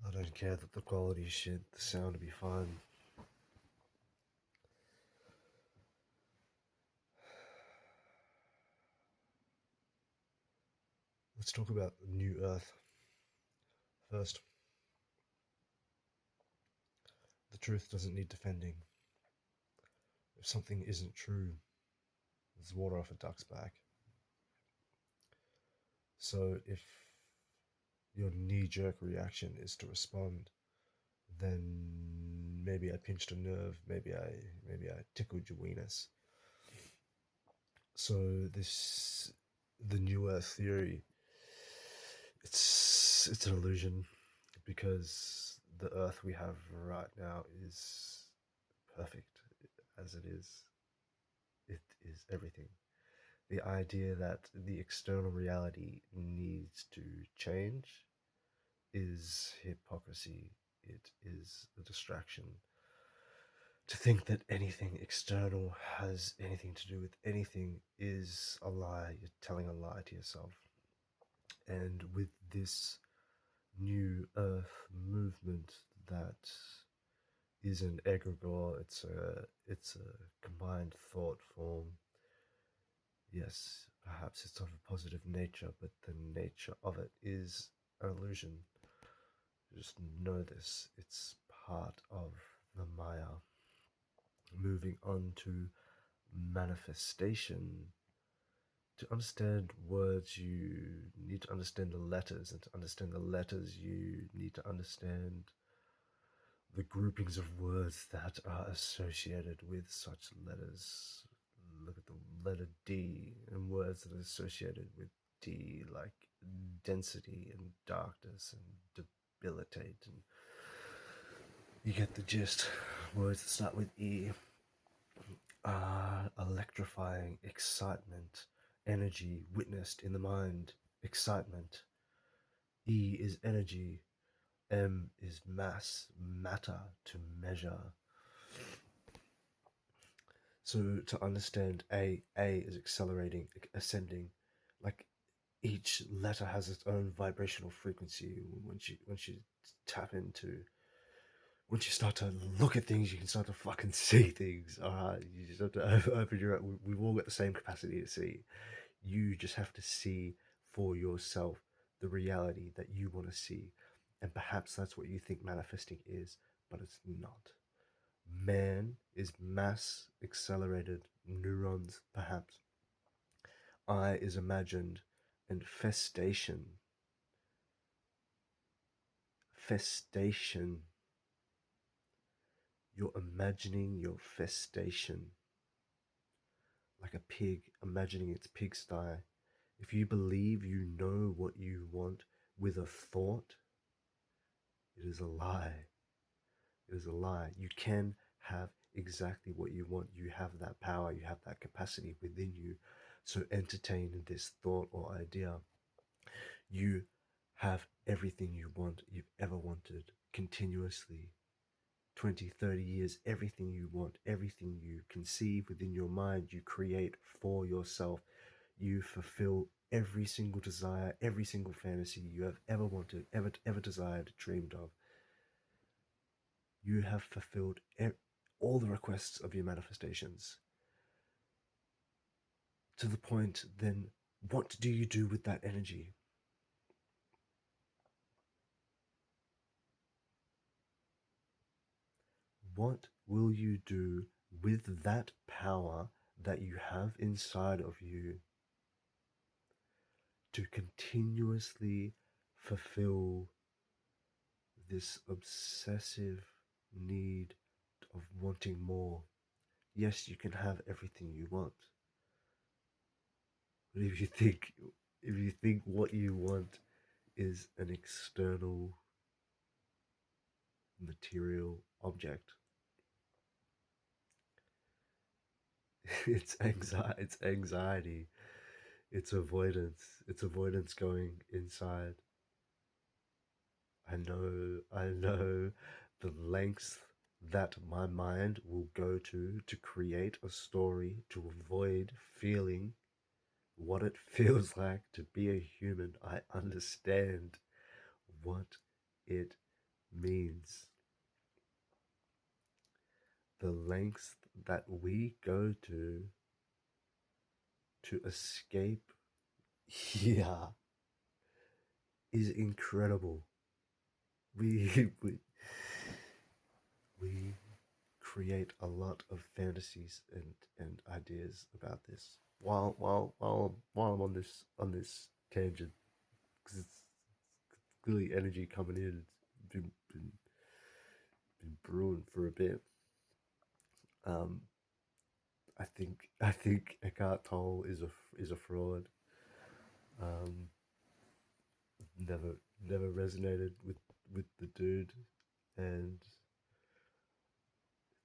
I don't care that the quality is shit, the sound will be fine. Let's talk about New Earth first. The truth doesn't need defending. If something isn't true, there's water off a duck's back. So if your knee-jerk reaction is to respond, then maybe I pinched a nerve, maybe I tickled your weenus. So the New Earth theory, it's an illusion because the Earth we have right now is perfect as it is. It is everything. The idea that the external reality needs to change is hypocrisy. It is a distraction. To think that anything external has anything to do with anything is a lie. You're telling a lie to yourself. And with this new earth movement that is an egregore, it's a combined thought form. Yes, perhaps it's of a positive nature, but the nature of it is an illusion. Just know this, it's part of the Maya. Moving on to manifestation. To understand words, you need to understand the letters, and to understand the letters, you need to understand the groupings of words that are associated with such letters. Look at the letter D and words that are associated with D, like density and darkness and debilitate, and you get the gist. Words that start with E are electrifying, excitement, energy witnessed in the mind, excitement. E is energy, M is mass, matter, to measure. So to understand A is accelerating, ascending. Like each letter has its own vibrational frequency. Once you tap into, once you start to look at things, you can start to fucking see things. Alright, you just have to open your. We've all got the same capacity to see. You just have to see for yourself the reality that you want to see, and perhaps that's what you think manifesting is, but it's not. Man is mass accelerated neurons, perhaps. I is imagined, and festation. You're imagining your festation. Like a pig imagining its pigsty. If you believe you know what you want with a thought, it is a lie. It is a lie. You can have exactly what you want. You have that power, you have that capacity within you. So entertain this thought or idea. You have everything you want, you've ever wanted, continuously. 20, 30 years, everything you want, everything you conceive within your mind, you create for yourself. You fulfill every single desire, every single fantasy you have ever wanted, ever desired, dreamed of. You have fulfilled all the requests of your manifestations. To the point, then, what do you do with that energy? What will you do with that power that you have inside of you to continuously fulfill this obsessive need of wanting more? Yes, you can have everything you want. But if you think what you want is an external material object, it's anxiety, it's avoidance going inside. I know the lengths that my mind will go to create a story to avoid feeling what it feels like to be a human. I understand what it means the lengths that we go to escape here is incredible. We we, we create a lot of fantasies and ideas about this. While I'm on this tangent, because it's clearly energy coming in. It's been brewing for a bit. Um, I think Eckhart Tolle is a fraud. Um, never resonated with the dude, and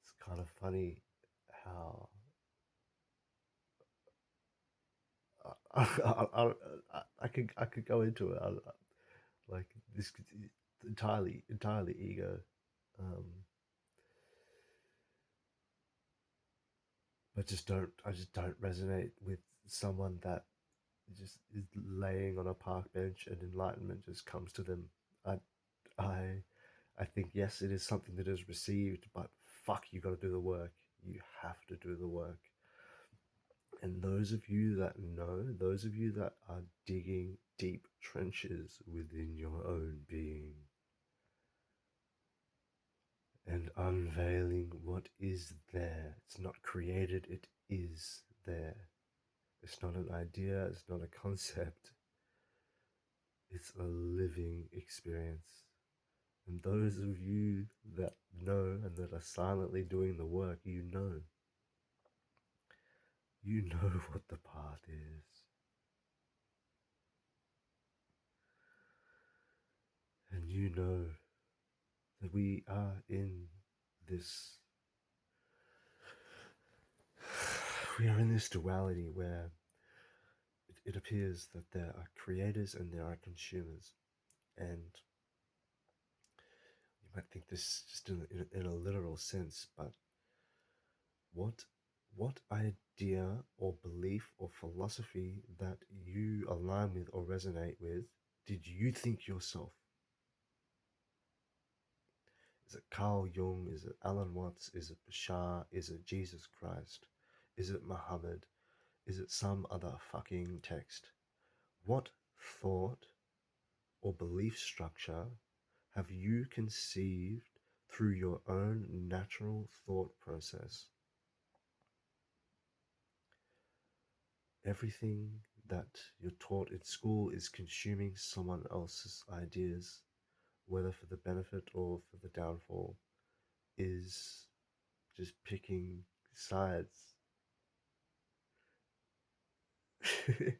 it's kind of funny how I could go into it. Like this entirely ego, um, but I just don't resonate with someone that just is laying on a park bench and enlightenment just comes to them. I I I think yes, it is something that is received, but fuck, you got to do the work. You have to do the work. And those of you that know, those of you that are digging deep trenches within your own being and unveiling what is there. It's not created, it is there. It's not an idea, it's not a concept, it's a living experience. And those of you that know and that are silently doing the work, you know what the path is. And you know that we are in this we are in this duality where it appears that there are creators and there are consumers. And you might think this just in a literal sense, but what what idea or belief or philosophy that you align with or resonate with did you think yourself? Is it Carl Jung? Is it Alan Watts? Is it Bashar? Is it Jesus Christ? Is it Muhammad? Is it some other fucking text? What thought or belief structure have you conceived through your own natural thought process? Everything that you're taught in school is consuming someone else's ideas, whether for the benefit or for the downfall, is just picking sides. There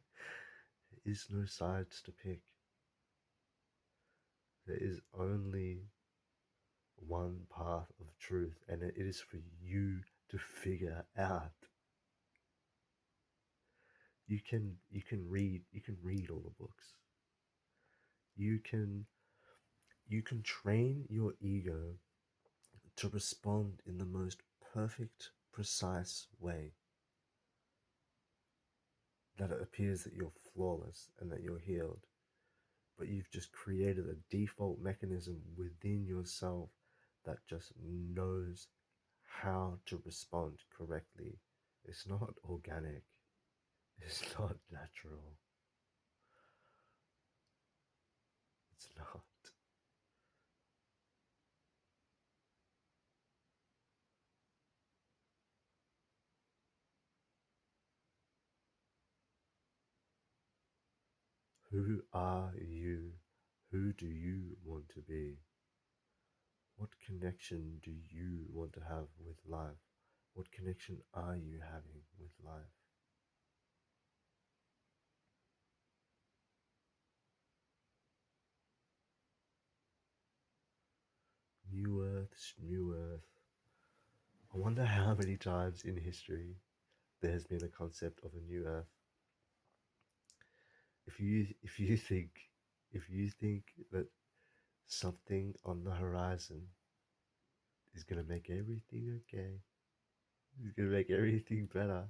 is no sides to pick. There is only one path of truth, and it is for you to figure out. You can read all the books. You can you can train your ego to respond in the most perfect, precise way that it appears that you're flawless and that you're healed. But you've just created a default mechanism within yourself that just knows how to respond correctly. It's not organic, it's not natural, it's not. Who are you? Who do you want to be? What connection do you want to have with life? What connection are you having with life? New Earth, New Earth. I wonder how many times in history there has been a concept of a new Earth. If you think that something on the horizon is gonna make everything okay, is gonna make everything better,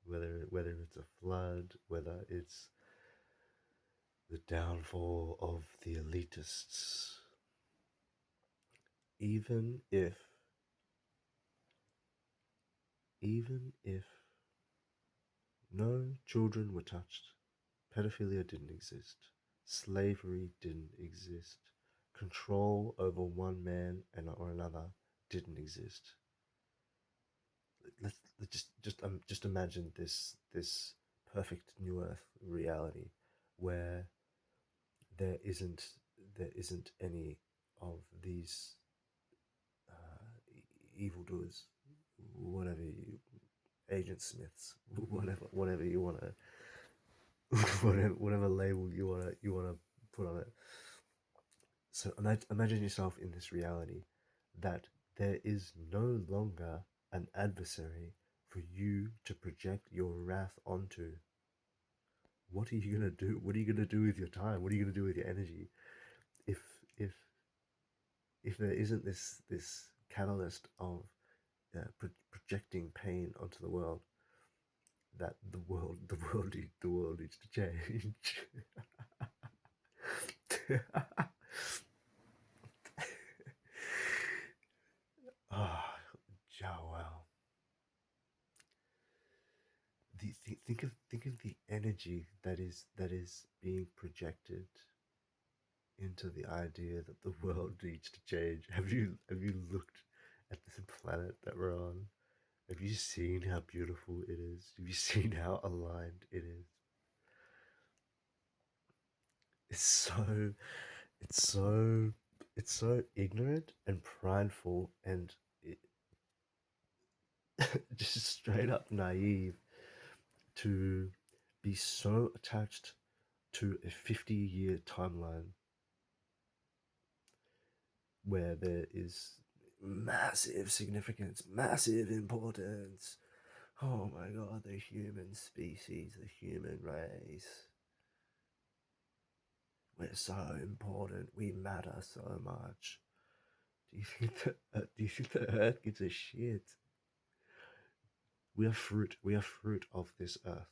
whether it's a flood, whether it's the downfall of the elitists, even if even if no children were touched, pedophilia didn't exist, slavery didn't exist, control over one man and or another didn't exist. Let's just imagine this perfect new earth reality where there isn't there isn't any of these evildoers, whatever you, Agent Smiths, whatever you want to, whatever label you wanna put on it. So imagine yourself in this reality that there is no longer an adversary for you to project your wrath onto. What are you gonna do? What are you gonna do with your time? What are you gonna do with your energy if if if there isn't this catalyst of projecting pain onto the world, that the world needs to change. Ah, oh, wow. Think of the energy that is being projected into the idea that the world needs to change. Have you looked at this planet that we're on? Have you seen how beautiful it is? Have you seen how aligned it is? It's so it's so it's so ignorant and prideful and it, just straight up naive to be so attached to a 50-year timeline where there is massive significance, massive importance. Oh my god, the human species, the human race. We're so important. We matter so much. Do you think the earth gives a shit? We are fruit. We are fruit of this earth.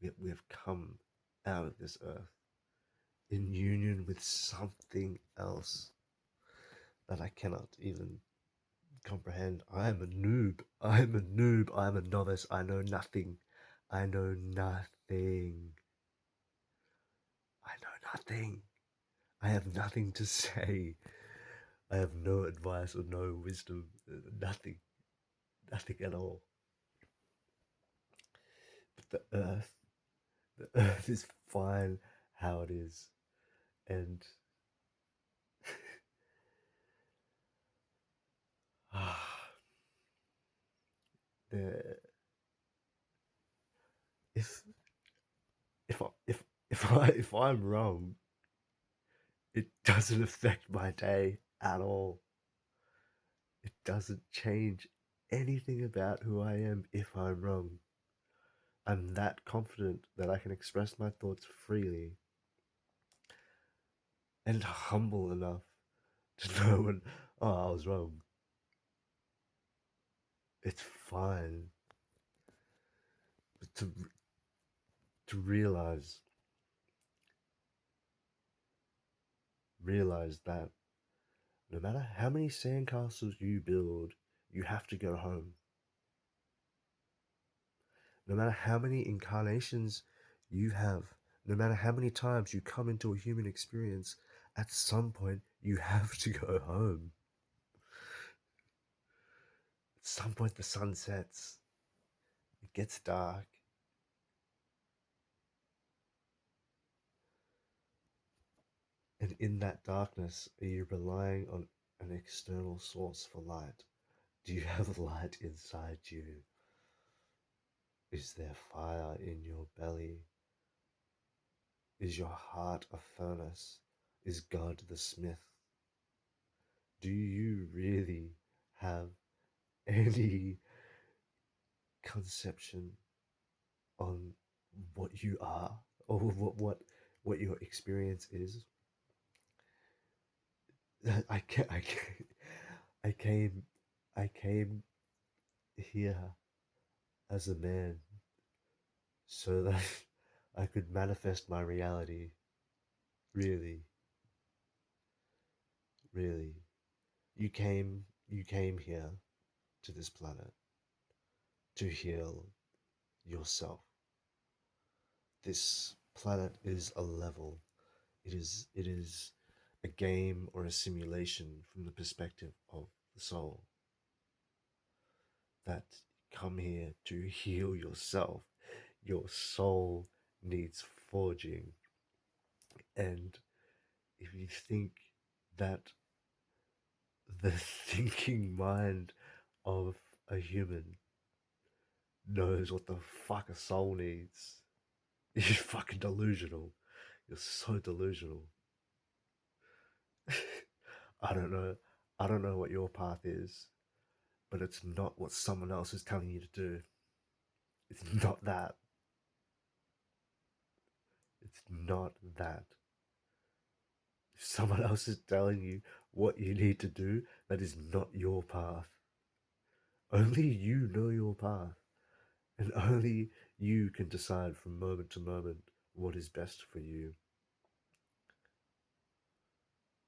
We have come out of this earth in union with something else that I cannot even comprehend. I am a noob. I am a noob. I am a novice. I know nothing. I know nothing. I know nothing. I have nothing to say. I have no advice or no wisdom. Nothing. Nothing at all. But the earth is fine how it is. And the if if I'm wrong, it doesn't affect my day at all. It doesn't change anything about who I am if I'm wrong. I'm that confident that I can express my thoughts freely and humble enough to know when, oh, I was wrong. It's fine. But to realize that no matter how many sandcastles you build, you have to go home. No matter how many incarnations you have, no matter how many times you come into a human experience, at some point you have to go home. At some point the sun sets, it gets dark. And in that darkness, are you relying on an external source for light? Do you have light inside you? Is there fire in your belly? Is your heart a furnace? Is God the smith? Do you really have any conception on what you are or what your experience is? I ca- I ca- I came I came here as a man so that I could manifest my reality. Really, Really, you came here to this planet to heal yourself. This planet is a level. It is a game or a simulation from the perspective of the soul that come here to heal yourself. Your soul needs forging. And if you think that the thinking mind of a human knows what the fuck a soul needs, you're fucking delusional. You're so delusional. I don't know. I don't know what your path is, but it's not what someone else is telling you to do. It's not that. It's not that. If someone else is telling you what you need to do, that is not your path. Only you know your path, and only you can decide from moment to moment what is best for you.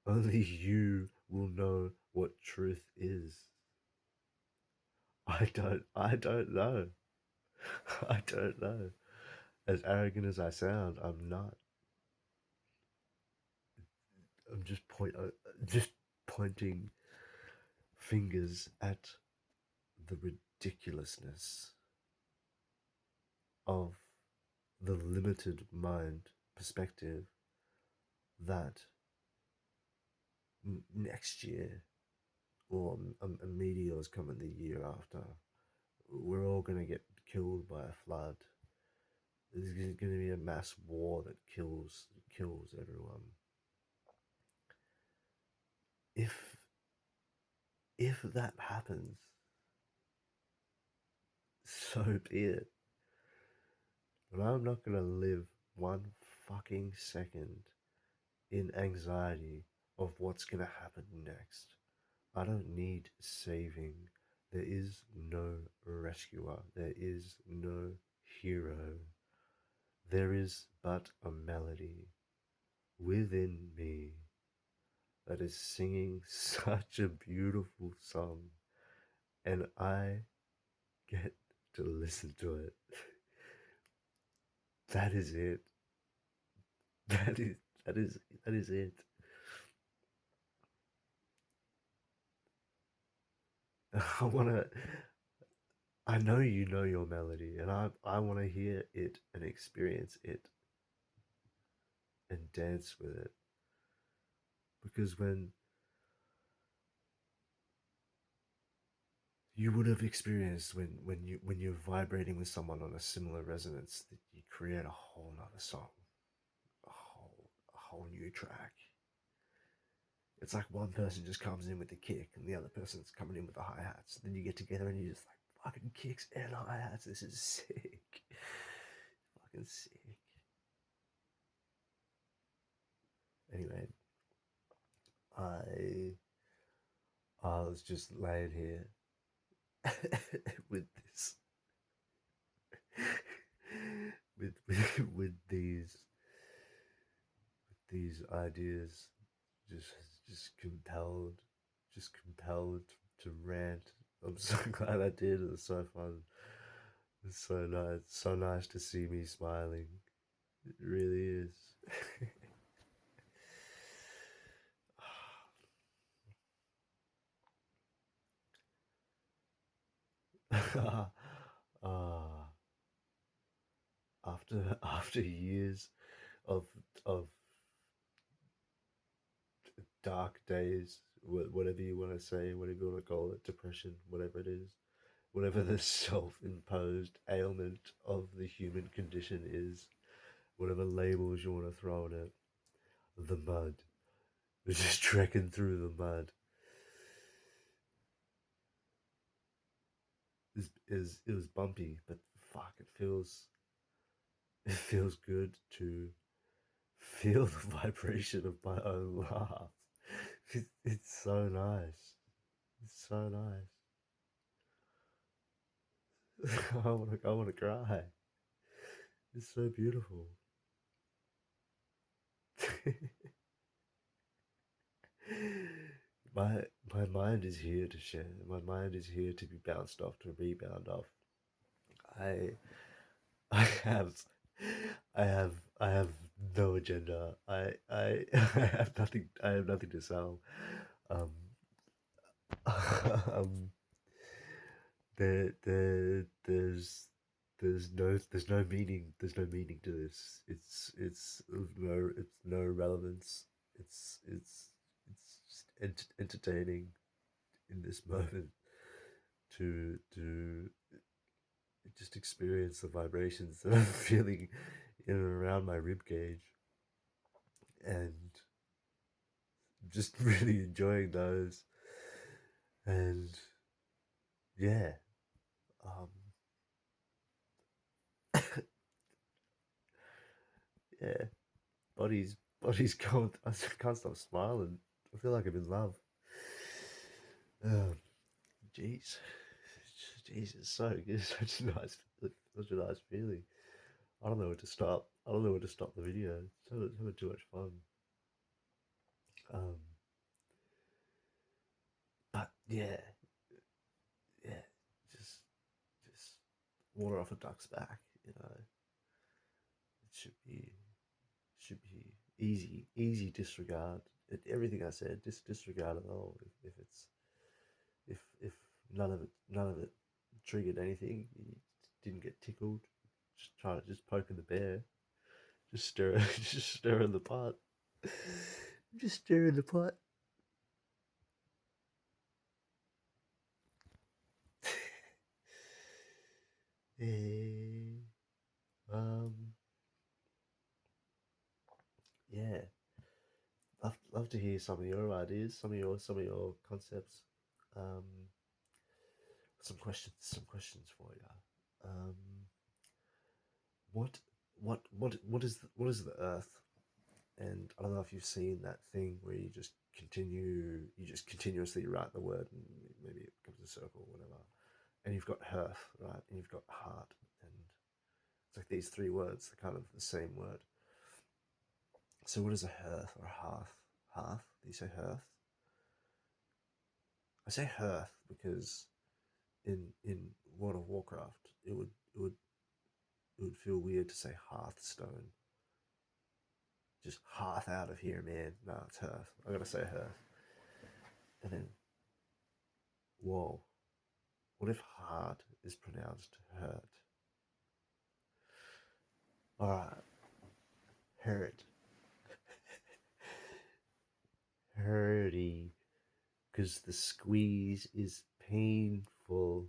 Only you will know what truth is. I don't know. I don't know. As arrogant as I sound, I'm not. I'm just pointing fingers at the ridiculousness of the limited mind perspective that next year or a meteor is coming the year after. We're all going to get killed by a flood. There's going to be a mass war that kills everyone. If if that happens, so be it. But I'm not going to live one fucking second in anxiety of what's going to happen next. I don't need saving. There is no rescuer. There is no hero. There is but a melody within me that is singing such a beautiful song, and I get to listen to it. That is it. That is that is that is it. I wanna. I know you know your melody, and I want to hear it and experience it and dance with it. Because when you would have experienced when you're vibrating with someone on a similar resonance, that you create a whole nother song, a whole new track. It's like one person just comes in with the kick and the other person's coming in with the hi hats. Then you get together and you just like fucking kicks and hi hats. This is sick, fucking sick. Anyway, I I was just laying here with this with these ideas, just just compelled just compelled to rant. I'm so glad I did. It was so fun. It's so nice to see me smiling. It really is. Ah, after years of of dark days, whatever you want to say, whatever you want to call it, depression, whatever it is, whatever the self-imposed ailment of the human condition is, whatever labels you want to throw on it, the mud. We're just trekking through the mud. It was bumpy, but fuck, it feels good to feel the vibration of my own laugh. It's so nice. It's so nice. I wanna cry. It's so beautiful. my mind is here to share. My mind is here to be bounced off, to rebound off. I I have I have no agenda. I have nothing. I have nothing to sell. Um, um, there's no meaning. There's no meaning to this. It's no relevance. It's just entertaining in this moment to just experience the vibrations that I'm feeling in and around my rib cage, and just really enjoying those. And yeah, um, yeah, body's going. I can't stop smiling. I feel like I'm in love. Um, jeez, jeez, it's so good. Such a nice, such a nice feeling. I don't know where to stop. I don't know where to stop the video. It's having too much fun. Um, but yeah, yeah, just just water off a duck's back. You know, it should be easy disregard. Everything I said, disregard it all. If it's if none of it triggered anything, you didn't get tickled. Just try to just poking the bear, just stir just stir in the pot, just stir in the pot. Eh, um, yeah, love to hear some of your ideas, some of your concepts. Um, some questions for you. What what is the Earth? And I don't know if you've seen that thing where you just continuously write the word, and maybe it becomes a circle or whatever. And you've got hearth, right? And you've got heart, and it's like these three words, they're kind of the same word. So what is a hearth or a hearth? Hearth? Do you say hearth? I say hearth because in World of Warcraft, it would feel weird to say Hearthstone. Just hearth out of here, man. No, it's hearth. I gotta say hearth. And then, whoa, what if heart is pronounced hurt? Alright, hurt. Hurty. Because the squeeze is painful.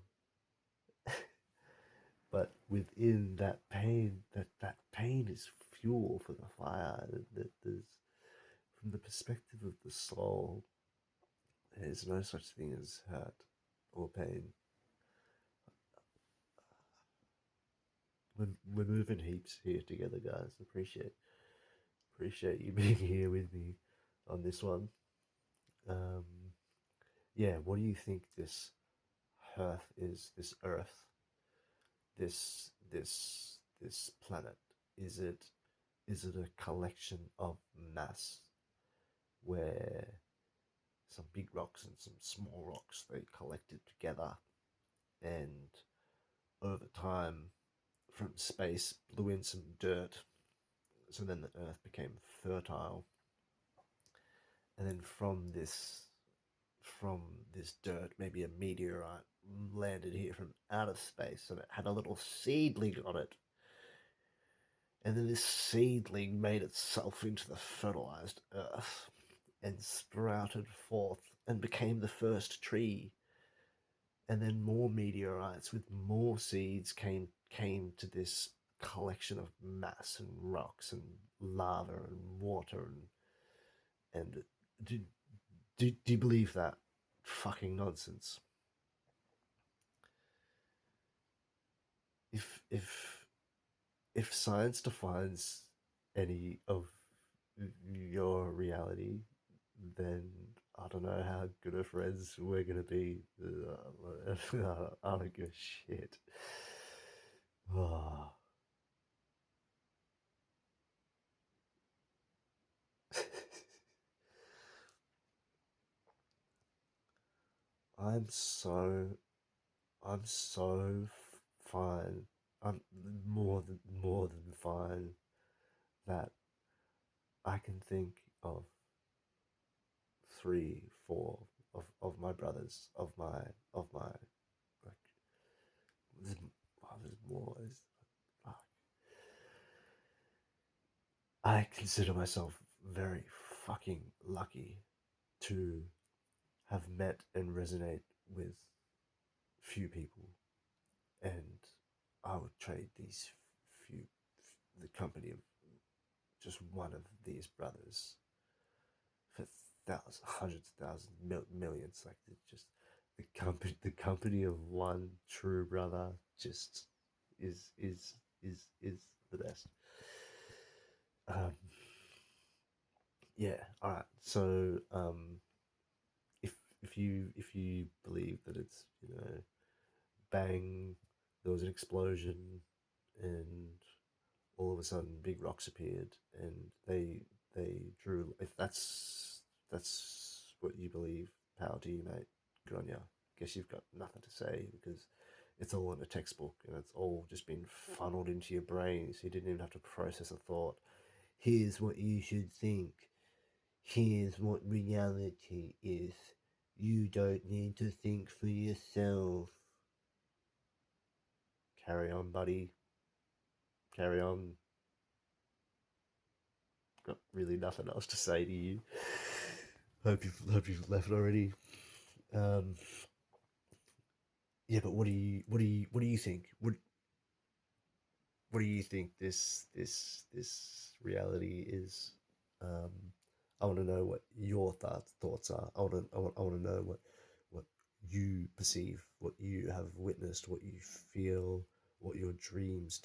But within that pain, that pain is fuel for the fire. That there's, from the perspective of the soul, there's no such thing as hurt or pain. We're moving heaps here together, guys. Appreciate you being here with me on this one. Um, yeah, what do you think this Earth is? This Earth, this planet, is it a collection of mass where some big rocks and some small rocks they collected together, and over time from space blew in some dirt, so then the Earth became fertile, and then from this dirt, maybe a meteorite landed here from outer space and it had a little seedling on it. And then this seedling made itself into the fertilized earth and sprouted forth and became the first tree. And then more meteorites with more seeds came to this collection of mass and rocks and lava and water and do, do you believe that fucking nonsense? If if science defines any of your reality, then I don't know how good of friends we're gonna be. I don't give a shit. Oh. I'm so I'm so fine. I'm more than fine that I can think of three, four of my brothers of my like there's, there's more. Fuck. I consider myself very fucking lucky to have met and resonate with few people, and I would trade these few the company of just one of these brothers for thousands, hundreds of thousands, millions. Like just the company of one true brother just is is is the best. Um, yeah. All right. So if if you believe that it's bang, there was an explosion, and all of a sudden big rocks appeared, and they drew. If that's what you believe, power to you, mate. Good on you. Guess you've got nothing to say because it's all in a textbook and it's all just been funneled into your brain, so you didn't even have to process a thought. Here's what you should think. Here's what reality is. You don't need to think for yourself. Carry on, buddy. Carry on. Got really nothing else to say to you. Hope you've left already. Um, yeah, but what do you think? What do you think this reality is? Um, I want to know what your thoughts are. I want to know what you perceive, what you have witnessed, what you feel, what your dreams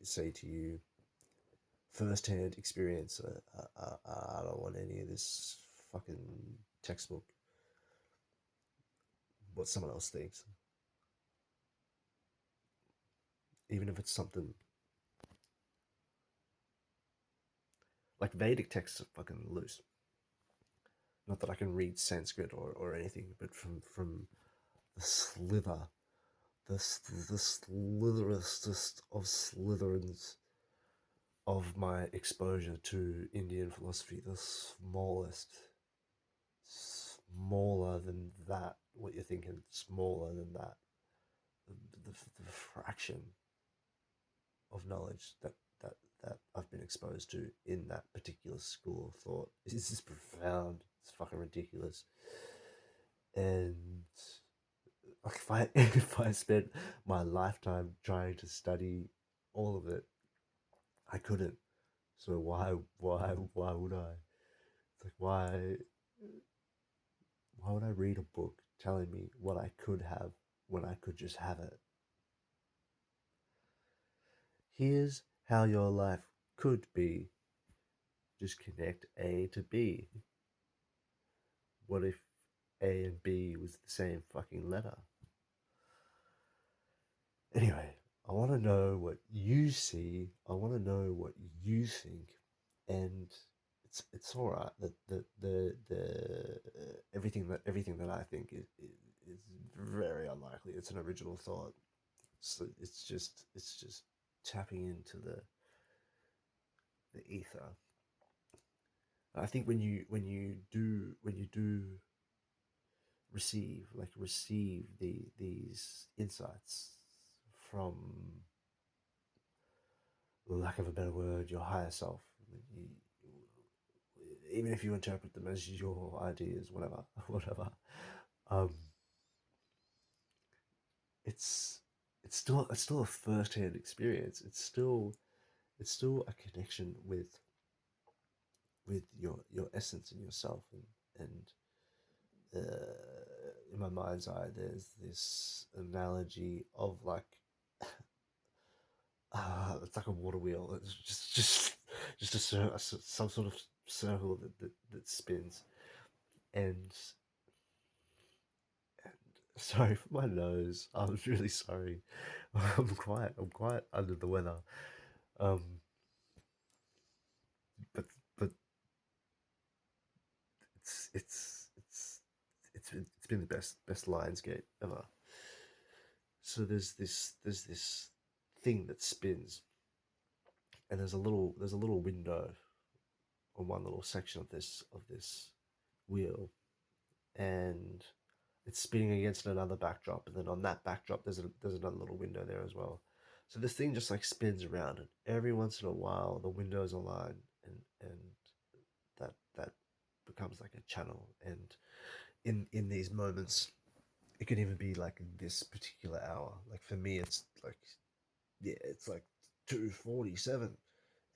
say to you. Firsthand experience. I don't want any of this fucking textbook. What someone else thinks, even if it's something like Vedic texts are fucking loose. Not that I can read Sanskrit or anything, but from the slither, the slitherest of slitherins of my exposure to Indian philosophy, the smaller than that. What you're thinking, smaller than that. The fraction of knowledge that I've been exposed to in that particular school of thought is just profound. It's fucking ridiculous. And like if I if I spent my lifetime trying to study all of it, I couldn't. So why would I? It's like why would I read a book telling me what I could have when I could just have it? Here's how your life could be. Just connect A to B. What if A and B was the same fucking letter? Anyway, I want to know what you see. I want to know what you think, and it's all right. The everything that I think is very unlikely. It's an original thought. So it's just tapping into the ether. I think when you do receive these insights from, lack of a better word, your higher self. You, Even if you interpret them as your ideas, whatever, whatever, um, it's it's still a first-hand experience. It's still a connection with your essence and yourself, and in my mind's eye, there's this analogy of like it's like a water wheel. It's just some sort of circle that spins. And, and sorry for my nose. I'm really sorry. I'm quite under the weather. Um, but it's been the best Lionsgate ever. So there's this thing that spins, and there's a little window on one little section of this wheel, and it's spinning against another backdrop, and then on that backdrop there's another little window there as well. So this thing just like spins around, and every once in a while the windows align, and that becomes like a channel. And in these moments, it can even be like this particular hour. Like for me, it's like yeah, it's like 2:47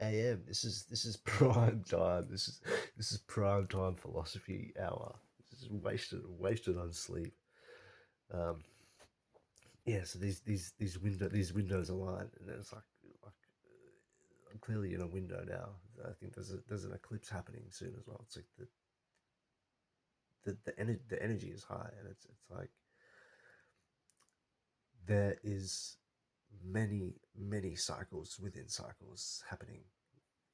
a.m. This is prime time. This is prime time philosophy hour. This is wasted on sleep. Um, yeah, so these windows align, and it's like I'm clearly in a window now. I think there's an eclipse happening soon as well. It's like the energy is high, and it's like there is many cycles within cycles happening.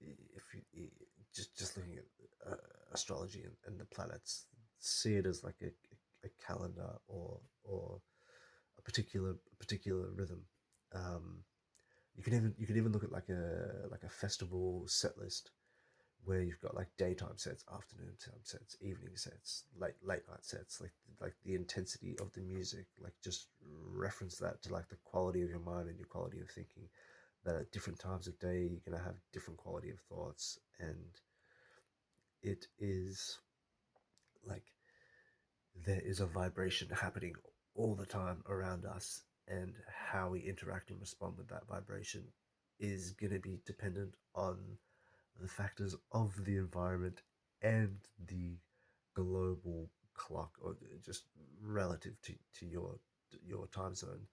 If you just looking at astrology and the planets, see it as like a calendar or a particular rhythm. Um, you can even look at like a festival set list where you've got like daytime sets, afternoon time sets, evening sets, late night sets, like the intensity of the music, like just reference that to like the quality of your mind and your quality of thinking. That at different times of day you're gonna have different quality of thoughts, and it is like there is a vibration happening all the time around us, and how we interact and respond with that vibration is going to be dependent on the factors of the environment and the global clock, or just relative to your time zone.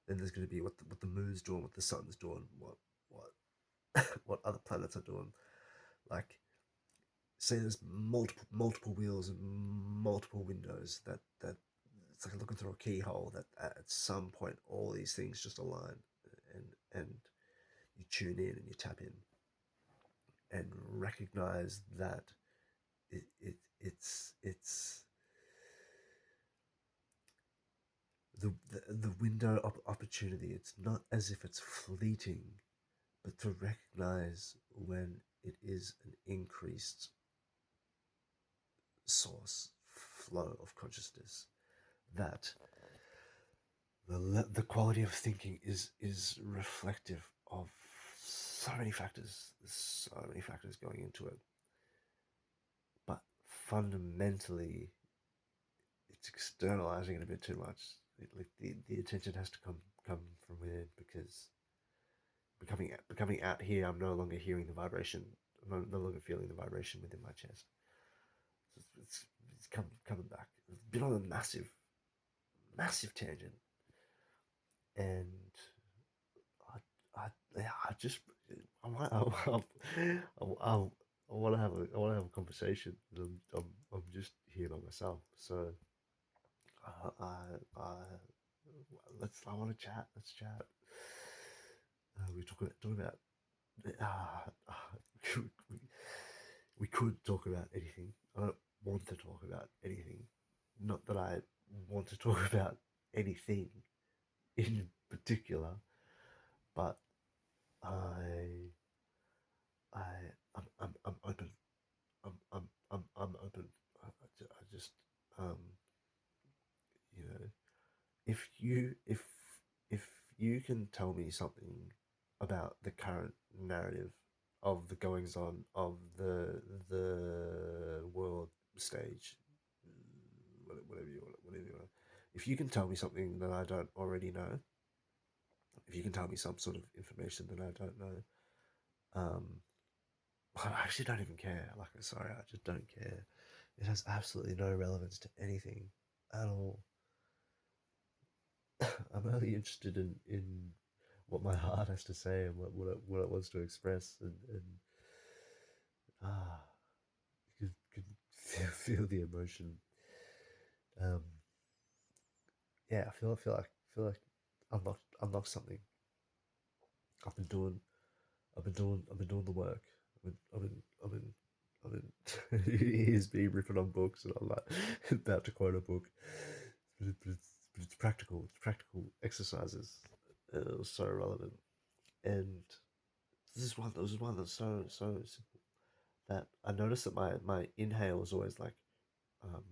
Then there's going to be what the moon's doing, what the sun's doing, what what other planets are doing. Like say there's multiple wheels and multiple windows, that it's like looking through a keyhole, that at some point all these things just align, and you tune in and you tap in and recognize that it's the window of opportunity. It's not as if it's fleeting, but to recognize when it is an increased source flow of consciousness, that the quality of thinking is reflective of so many factors. There's so many factors going into it, but fundamentally, it's externalizing it a bit too much. Like the attention has to come from within, because becoming out here, I'm no longer hearing the vibration. I'm no longer feeling the vibration within my chest. So it's coming back. It's been on a massive tangent, and I just I want I want to have a conversation. I'm just here by myself, so I I want to chat. Let's chat. We're talking about uh, we, we could talk about anything. I don't want to talk about anything. Not that I want to talk about anything in particular, but I I I'm open. I'm open. I just um you know, if you can tell me something about the current narrative of the goings on of the world stage, whatever you want. If you can tell me something that I don't already know, if you can tell me some sort of information that I don't know, um, I actually don't even care. Like, sorry, I just don't care. It has absolutely no relevance to anything at all. I'm only interested in what my heart has to say, and what it wants to express, and ah, you can feel the emotion. Um, yeah, I feel like unlocked something. I've been doing I've been doing the work. I've been I mean, he is being written on books, and I'm like about to quote a book, but it's practical. It's practical exercises. It was so relevant, and this is one that's so simple that I noticed that my inhale is always um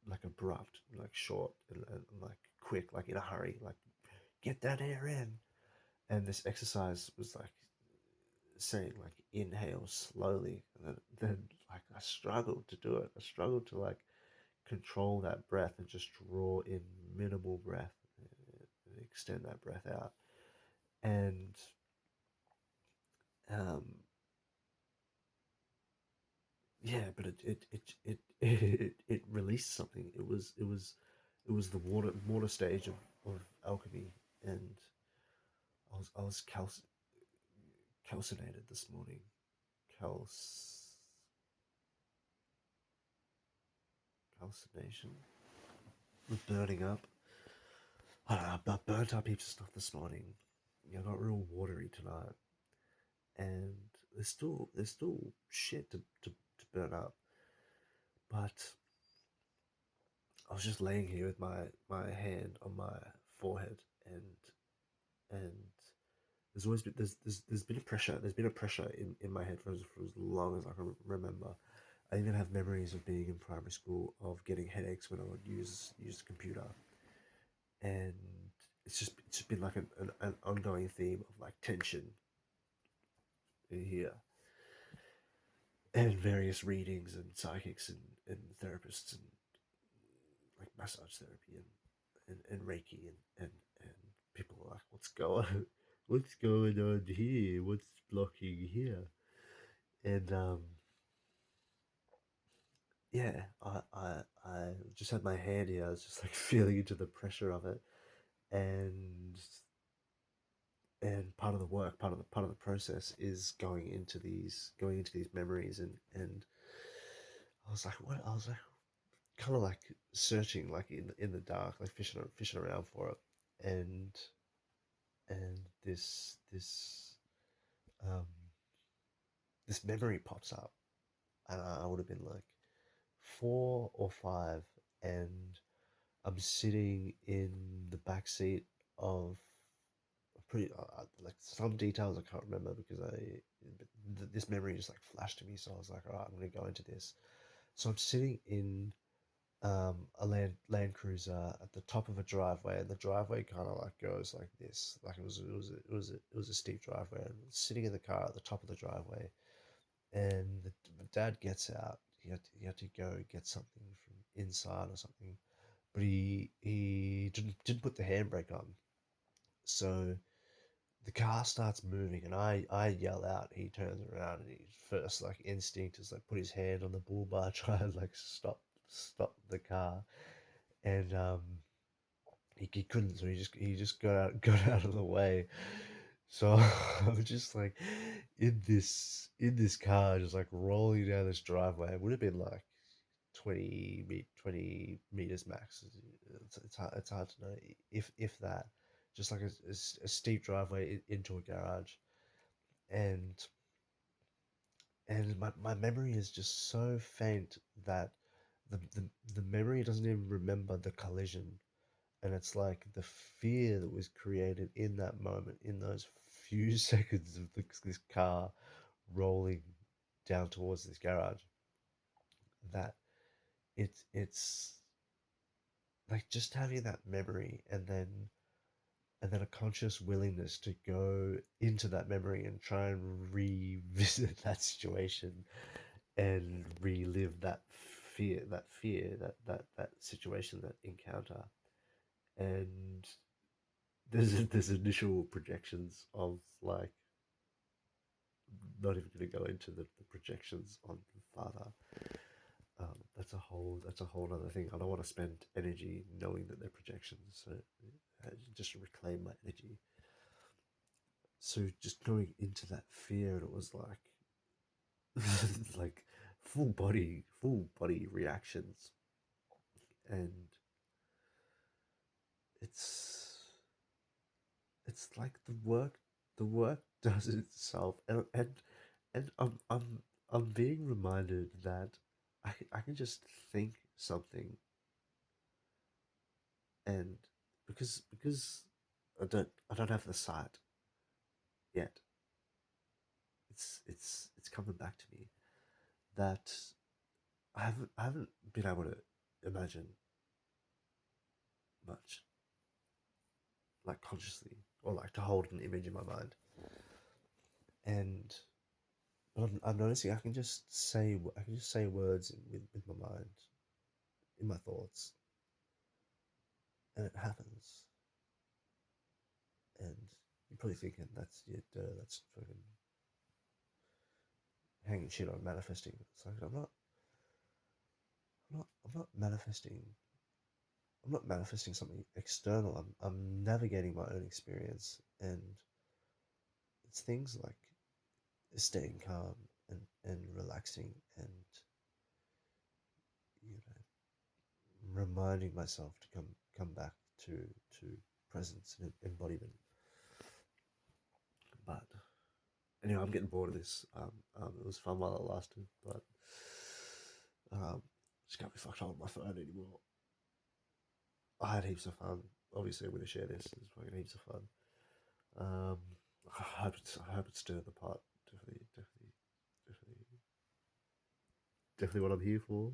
like abrupt, like short and like quick, like in a hurry, like get that air in. And this exercise was like saying like inhale slowly, and then like I struggled to do it. I struggled to like control that breath and just draw in minimal breath and extend that breath out. And um, yeah, but it released something. It was the water stage of alchemy, and I was calcinated this morning. Cal calcination with burning up. I don't know, but burnt up heaps of stuff this morning. I got real watery tonight, and there's still shit to burn up. But I was just laying here with my hand on my forehead, and there's been a pressure. There's been a pressure in my head for as long as I can remember. I even have memories of being in primary school of getting headaches when I would use the computer, and it's just been like an ongoing theme of like tension in here, and various readings and psychics and therapists and like massage therapy and Reiki and people are like, what's going on here? What's blocking here? And yeah, I just had my hand here. I was just like feeling into the pressure of it, and and part of the process is going into these memories, and I was like, what? I was like, kind of like searching, like in the dark, like fishing around for it, and and um this memory pops up, and I would have been like 4 or 5, and I'm sitting in the back seat of pretty like some details I can't remember because this memory just like flashed to me. So I was like, all right, I'm gonna go into this. So I'm sitting in a Land Cruiser at the top of a driveway, and the driveway kind of like goes like this, like it was a steep driveway. And sitting in the car at the top of the driveway, and the dad gets out. He had to go get something from inside or something, but he didn't put the handbrake on, so the car starts moving, and I yell out. He turns around, and his first like instinct is like put his hand on the bull bar, try and like stop the car, and he couldn't, so he just got out of the way. So I'm just like in this car, just like rolling down this driveway. It would have been like 20 meters max. It's hard to know if that, just like a steep driveway into a garage, and my memory is just so faint that the memory doesn't even remember the collision, and it's like the fear that was created in that moment, in those few seconds of this car rolling down towards this garage, that it's like just having that memory, and then a conscious willingness to go into that memory and try and revisit that situation and relive that situation, that encounter. And there's initial projections of like, not even going to go into the projections on the father. That's a whole other thing. I don't want to spend energy knowing that they're projections, so just reclaim my energy. So just going into that fear, it was like like full body reactions, and it's it's like the work does it itself, and I'm I'm being reminded that I can just think something, and because I don't have the sight yet, it's coming back to me that I haven't been able to imagine much, like consciously, or like to hold an image in my mind. And but I'm noticing I can just say words with my mind, in my thoughts, and it happens. And you're probably thinking that's fucking hanging shit on manifesting. It's like I'm not manifesting. I'm not manifesting something external. I'm navigating my own experience, and it's things like staying calm and relaxing, and you know reminding myself to come back to to presence and embodiment. But anyway, I'm getting bored of this. It was fun while it lasted, but just can't be fucked up with my phone anymore. I had heaps of fun. Obviously, I'm going to share this. It's fucking heaps of fun. Um, I hope it's stirred the pot. Definitely, definitely, definitely what I'm here for.